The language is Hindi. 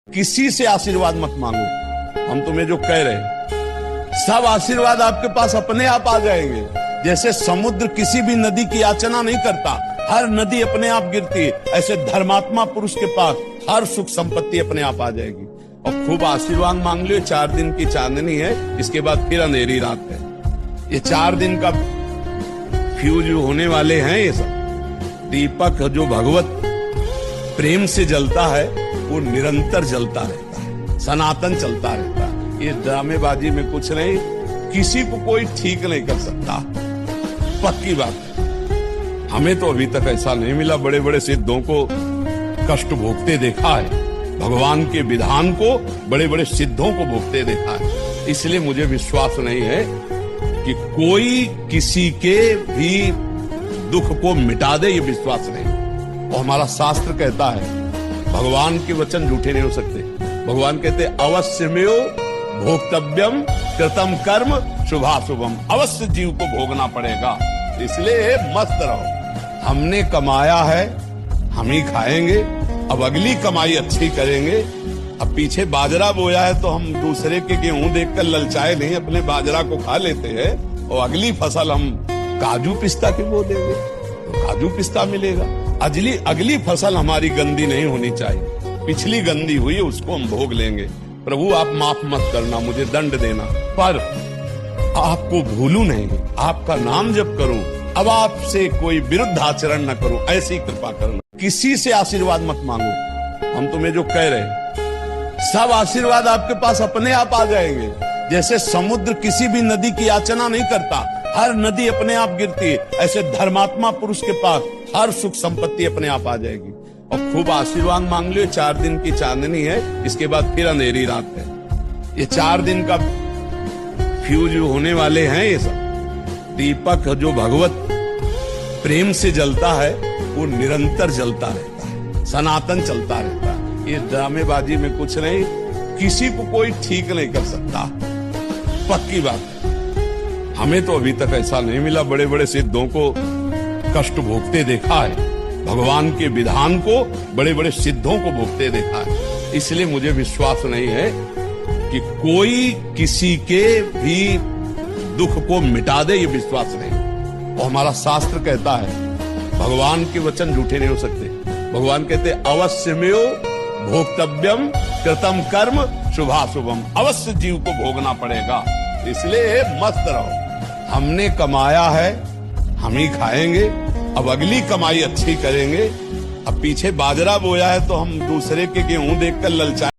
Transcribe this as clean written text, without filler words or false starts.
किसी से आशीर्वाद मत मांगो। हम तुम्हें जो कह रहे हैं सब आशीर्वाद आपके पास अपने आप आ जाएंगे। जैसे समुद्र किसी भी नदी की याचना नहीं करता, हर नदी अपने आप गिरती है, ऐसे धर्मात्मा पुरुष के पास हर सुख संपत्ति अपने आप आ जाएगी। और खूब आशीर्वाद मांग लो। 4 दिन की चांदनी है, इसके बाद फिर अंधेरी रात है। ये 4 दिन का फ्यूज होने वाले हैं। ये सब दीपक जो भगवत प्रेम से जलता है वो निरंतर जलता रहता है, सनातन चलता रहता है। ये ड्रामेबाजी में कुछ नहीं, किसी को कोई ठीक नहीं कर सकता, पक्की बात है। हमें तो अभी तक ऐसा नहीं मिला, बड़े बड़े सिद्धों को कष्ट भोगते देखा है, भगवान के विधान को बड़े बड़े सिद्धों को भोगते देखा है। इसलिए मुझे विश्वास नहीं है कि कोई किसी के भी दुख को मिटा दे, ये विश्वास नहीं। और हमारा शास्त्र कहता है भगवान के वचन झूठे नहीं हो सकते। भगवान कहते अवश्यमेव भोक्तव्यम कृतम कर्म शुभाशुभम, अवश्य जीव को भोगना पड़ेगा। इसलिए मस्त रहो। हमने कमाया है, हम ही खाएंगे। अब अगली कमाई अच्छी करेंगे। अब पीछे बाजरा बोया है तो हम दूसरे के गेहूं देखकर ललचाए नहीं, अपने बाजरा को खा लेते हैं। और अगली फसल हम काजू पिस्ता की बो देंगे तो काजू पिस्ता मिलेगा। अगली फसल हमारी गंदी नहीं होनी चाहिए। पिछली गंदी हुई उसको हम भोग लेंगे। प्रभु आप माफ मत करना, मुझे दंड देना, पर आपको भूलू नहीं, आपका नाम जप करूं, अब आपसे कोई विरुद्ध आचरण न करूं, ऐसी कृपा करना। किसी से आशीर्वाद मत मांगो। हम तुम्हें जो कह रहे हैं सब आशीर्वाद आपके पास अपने आप आ जाएंगे। जैसे समुद्र किसी भी नदी की याचना नहीं करता, हर नदी अपने आप गिरती है, ऐसे धर्मात्मा पुरुष के पास हर सुख संपत्ति अपने आप आ जाएगी। और खूब आशीर्वाद मांग लो। 4 दिन की चांदनी है, इसके बाद फिर अंधेरी रात है। ये 4 दिन का फ्यूज होने वाले हैं। ये सब दीपक जो भगवत प्रेम से जलता है वो निरंतर जलता रहता है, सनातन चलता रहता है। ये ड्रामेबाजी में कुछ नहीं, किसी को कोई ठीक नहीं कर सकता, पक्की बात है। हमें तो अभी तक ऐसा नहीं मिला, बड़े बड़े सिद्धों को कष्ट भोगते देखा है, भगवान के विधान को बड़े बड़े सिद्धों को भोगते देखा है। इसलिए मुझे विश्वास नहीं है कि कोई किसी के भी दुख को मिटा दे, ये विश्वास नहीं। और हमारा शास्त्र कहता है भगवान के वचन झूठे नहीं हो सकते। भगवान कहते अवश्यमेव भोक्तव्यम कृतम कर्म शुभाशुभम, अवश्य जीव को भोगना पड़ेगा। इसलिए मस्त रहो। हमने कमाया है, हम ही खाएंगे। अब अगली कमाई अच्छी करेंगे। अब पीछे बाजरा बोया है तो हम दूसरे के गेहूं देखकर ललचाए